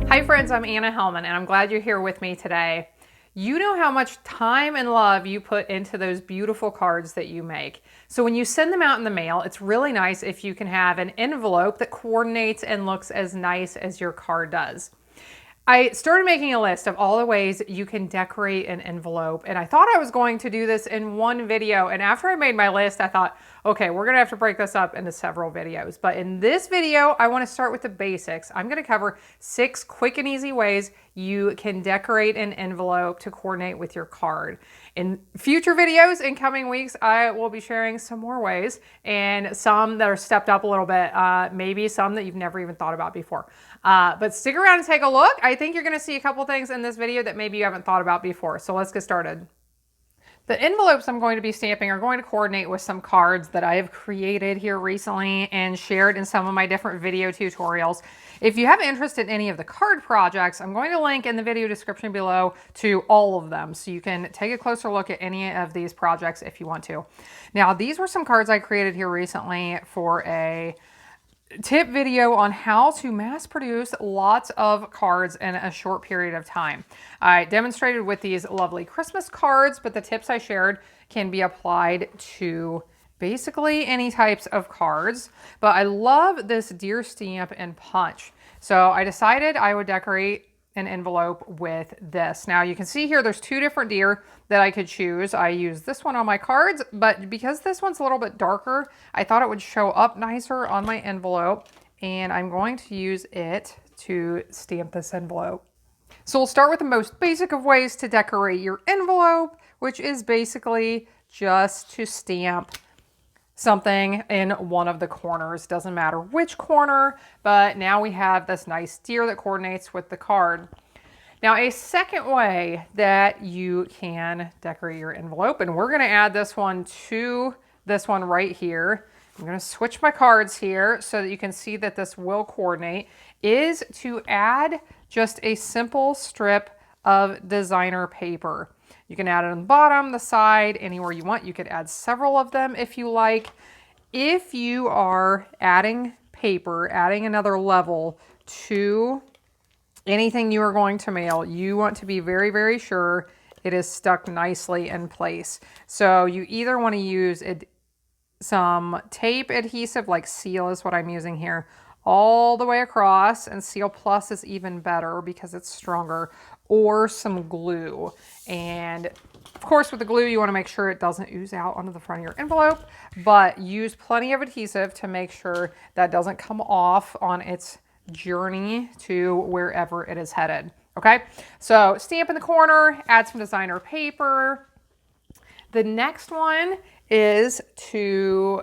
Hi friends, I'm Anna Helman and I'm glad you're here with me today. You know how much time and love you put into those beautiful cards that you make. So when you send them out in the mail, it's really nice if you can have an envelope that coordinates and looks as nice as your card does. I started making a list of all the ways you can decorate an envelope, and I thought I was going to do this in one video, and after I made my list, I thought, okay, we're gonna have to break this up into several videos. But in this video, I wanna start with the basics. I'm gonna cover 6 quick and easy ways you can decorate an envelope to coordinate with your card. In future videos in coming weeks, I will be sharing some more ways and some that are stepped up a little bit, maybe some that you've never even thought about before. But stick around and take a look. I think you're gonna see a couple things in this video that maybe you haven't thought about before. So let's get started. The envelopes I'm going to be stamping are going to coordinate with some cards that I have created here recently and shared in some of my different video tutorials. If you have interest in any of the card projects, I'm going to link in the video description below to all of them, so you can take a closer look at any of these projects if you want to. Now, these were some cards I created here recently for a tip video on how to mass produce lots of cards in a short period of time. I demonstrated with these lovely Christmas cards, but the tips I shared can be applied to basically any types of cards. But I love this deer stamp and punch. So I decided I would decorate an envelope with this. Now you can see here there's 2 different deer that I could choose. I used this one on my cards, but because this one's a little bit darker, I thought it would show up nicer on my envelope, and I'm going to use it to stamp this envelope. So we'll start with the most basic of ways to decorate your envelope, which is basically just to stamp something in one of the corners. Doesn't matter which corner, but now we have this nice deer that coordinates with the card. Now, a second way that you can decorate your envelope, and we're going to add this one to this one right here. I'm going to switch my cards here so that you can see that this will coordinate, is to add just a simple strip of designer paper. You can add it on the bottom, the side, anywhere you want. You could add several of them if you like. If you are adding paper, adding another level to anything you are going to mail, you want to be very, very sure it is stuck nicely in place. So you either want to use some tape adhesive, like Seal is what I'm using here, all the way across, and Seal Plus is even better because it's stronger, or some glue. And of course with the glue you want to make sure it doesn't ooze out onto the front of your envelope, but use plenty of adhesive to make sure that doesn't come off on its journey to wherever it is headed. Okay, so stamp in the corner, add some designer paper. The next one is to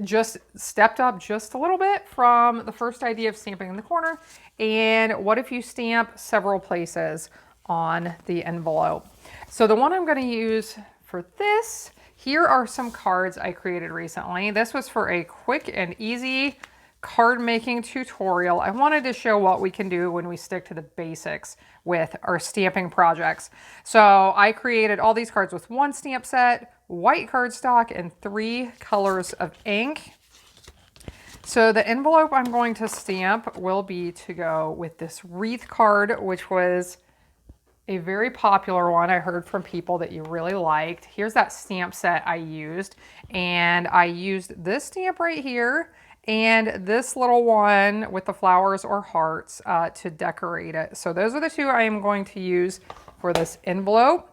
just stepped up just a little bit from the first idea of stamping in the corner. And what if you stamp several places on the envelope? So the one I'm going to use for this, here are some cards I created recently. This was for a quick and easy card making tutorial. I wanted to show what we can do when we stick to the basics with our stamping projects. So I created all these cards with 1 stamp set, white cardstock, and 3 colors of ink. So the envelope I'm going to stamp will be to go with this wreath card, which was a very popular one. I heard from people that you really liked. Here's that stamp set I used, and I used this stamp right here and this little one with the flowers or hearts to decorate it. So those are the 2 I am going to use for this envelope.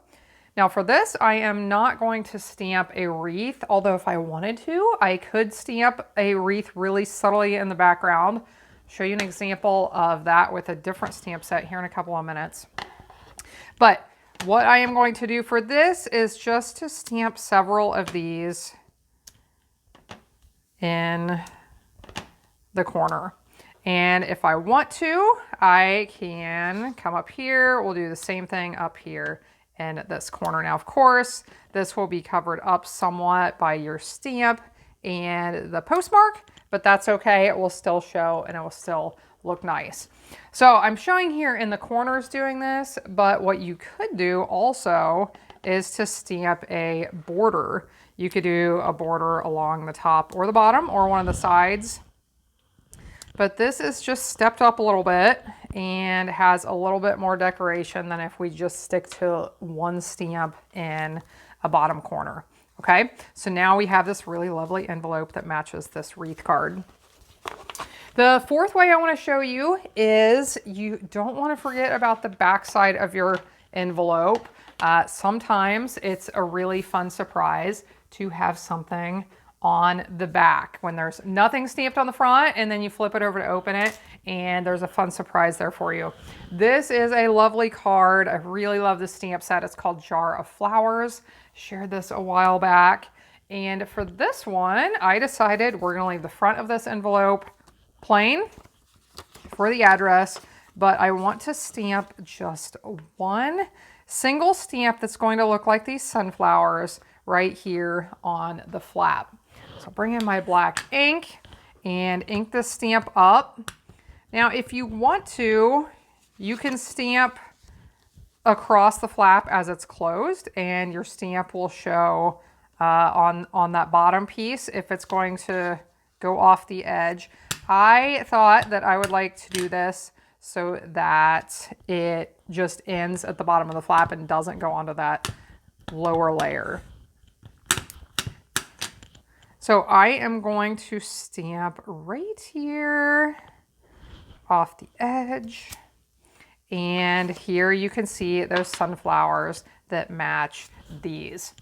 Now for this, I am not going to stamp a wreath, although if I wanted to, I could stamp a wreath really subtly in the background. I'll show you an example of that with a different stamp set here in a couple of minutes. But what I am going to do for this is just to stamp several of these in the corner. And if I want to, I can come up here. We'll do the same thing up here in this corner. Now, of course, this will be covered up somewhat by your stamp and the postmark, but that's okay. It will still show and it will still look nice. So I'm showing here in the corners doing this, but what you could do also is to stamp a border. You could do a border along the top or the bottom or one of the sides. But this is just stepped up a little bit, and has a little bit more decoration than if we just stick to one stamp in a bottom corner. Okay, so now we have this really lovely envelope that matches this wreath card. The fourth way I want to show you is you don't want to forget about the back side of your envelope. Sometimes it's a really fun surprise to have something on the back when there's nothing stamped on the front, and then you flip it over to open it and there's a fun surprise there for you. This is a lovely card. I really love this stamp set. It's called Jar of Flowers. Shared this a while back. And for this one, I decided we're going to leave the front of this envelope plain for the address, but I want to stamp just one single stamp that's going to look like these sunflowers right here on the flap. So bring in my black ink and ink this stamp up. Now, if you want to, you can stamp across the flap as it's closed, and your stamp will show on that bottom piece if it's going to go off the edge. I thought that I would like to do this so that it just ends at the bottom of the flap and doesn't go onto that lower layer. So I am going to stamp right here off the edge. And here you can see those sunflowers that match these.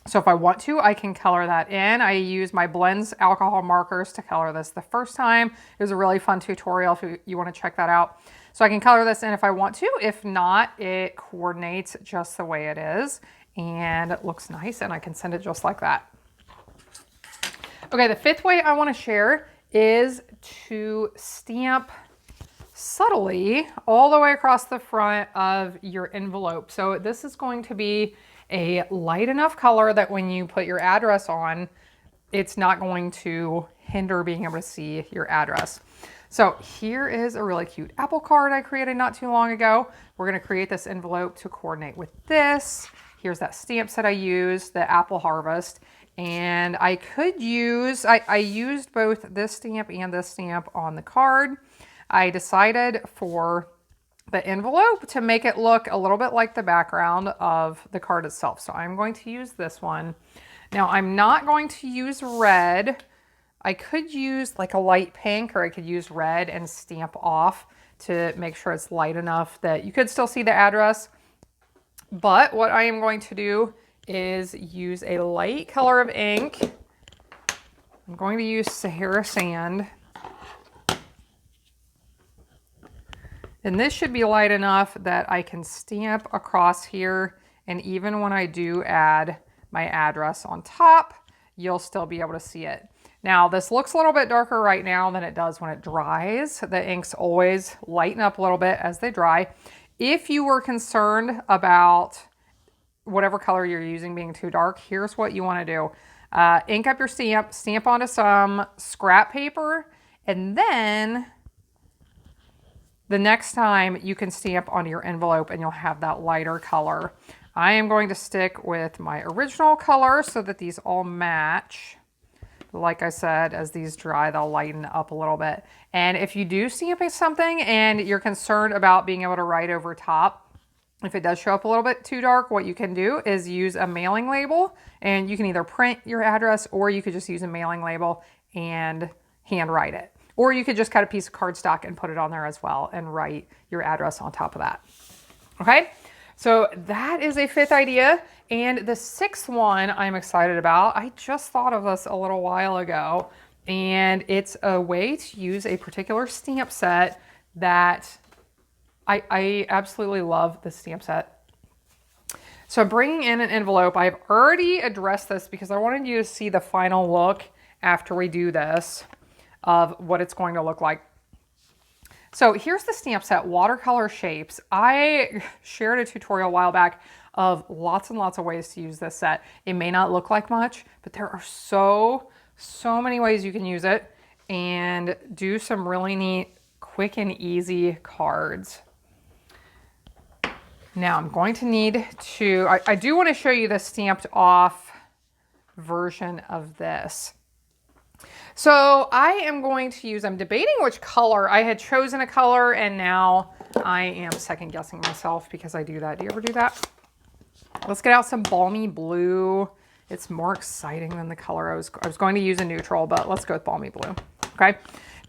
So if I want to, I can color that in. I use my Blends alcohol markers to color this the first time. It was a really fun tutorial if you want to check that out. So I can color this in if I want to. If not, it coordinates just the way it is and it looks nice, and I can send it just like that. Okay, the fifth way I want to share is to stamp subtly all the way across the front of your envelope. So this is going to be a light enough color that when you put your address on, it's not going to hinder being able to see your address. So here is a really cute apple card I created not too long ago. We're going to create this envelope to coordinate with this. Here's that stamp set I used, the Apple Harvest. And I could use, I used both this stamp and this stamp on the card. I decided for the envelope to make it look a little bit like the background of the card itself. So I'm going to use this one. Now I'm not going to use red. I could use like a light pink, or I could use red and stamp off to make sure it's light enough that you could still see the address. But what I am going to do is use a light color of ink. I'm going to use Sahara Sand. And this should be light enough that I can stamp across here, and even when I do add my address on top, you'll still be able to see it. Now, this looks a little bit darker right now than it does when it dries. The inks always lighten up a little bit as they dry. If you were concerned about whatever color you're using being too dark, here's what you want to do. Ink up your stamp, stamp onto some scrap paper, and then the next time you can stamp onto your envelope and you'll have that lighter color. I am going to stick with my original color so that these all match. Like I said, as these dry, they'll lighten up a little bit. And if you do stamp something and you're concerned about being able to write over top, if it does show up a little bit too dark, what you can do is use a mailing label, and you can either print your address or you could just use a mailing label and handwrite it. Or you could just cut a piece of cardstock and put it on there as well and write your address on top of that. Okay, so that is a fifth idea. And the sixth one I'm excited about. I just thought of this a little while ago, and it's a way to use a particular stamp set that I absolutely love this stamp set. So I'm bringing in an envelope. I've already addressed this because I wanted you to see the final look after we do this of what it's going to look like. So here's the stamp set, Watercolor Shapes. I shared a tutorial a while back of lots and lots of ways to use this set. It may not look like much, but there are so many ways you can use it and do some really neat, quick and easy cards. Now I'm going to need to, I do want to show you the stamped off version of this. So I am going to use, I'm debating which color. I had chosen a color and now I am second guessing myself because I do that. Do you ever do that? Let's get out some balmy blue. It's more exciting than the color. I was going to use a neutral, but let's go with balmy blue. Okay.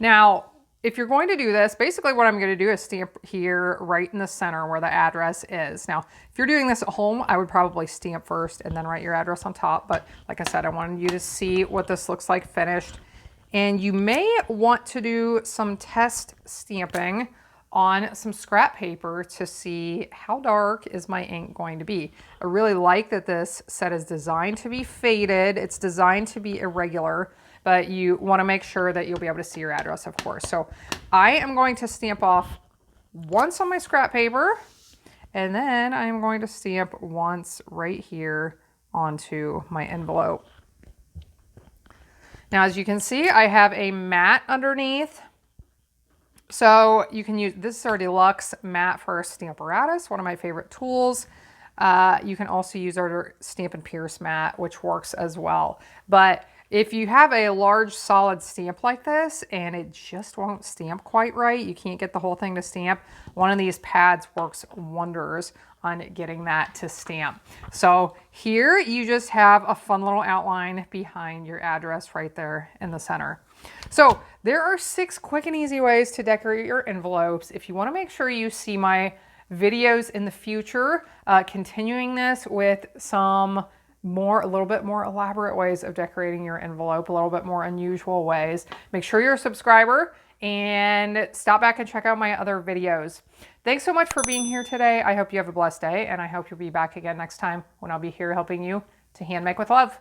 Now, if you're going to do this, basically what I'm going to do is stamp here right in the center where the address is. Now, if you're doing this at home, I would probably stamp first and then write your address on top. But like I said, I wanted you to see what this looks like finished. And you may want to do some test stamping on some scrap paper to see how dark is my ink going to be. I really like that this set is designed to be faded. It's designed to be irregular, but you want to make sure that you'll be able to see your address, of course. So I am going to stamp off once on my scrap paper, and then I'm going to stamp once right here onto my envelope. Now, as you can see, I have a mat underneath. So you can use, this is our deluxe mat for Stamparatus, one of my favorite tools. You can also use our Stamp and Pierce mat, which works as well. But if you have a large solid stamp like this and it just won't stamp quite right, you can't get the whole thing to stamp, one of these pads works wonders on getting that to stamp. So here you just have a fun little outline behind your address right there in the center. So there are 6 quick and easy ways to decorate your envelopes. If you want to make sure you see my videos in the future, continuing this with some a little bit more elaborate ways of decorating your envelope, a little bit more unusual ways, make sure you're a subscriber and stop back and check out my other videos. Thanks so much for being here today. I hope you have a blessed day, and I hope you'll be back again next time when I'll be here helping you to hand make with love.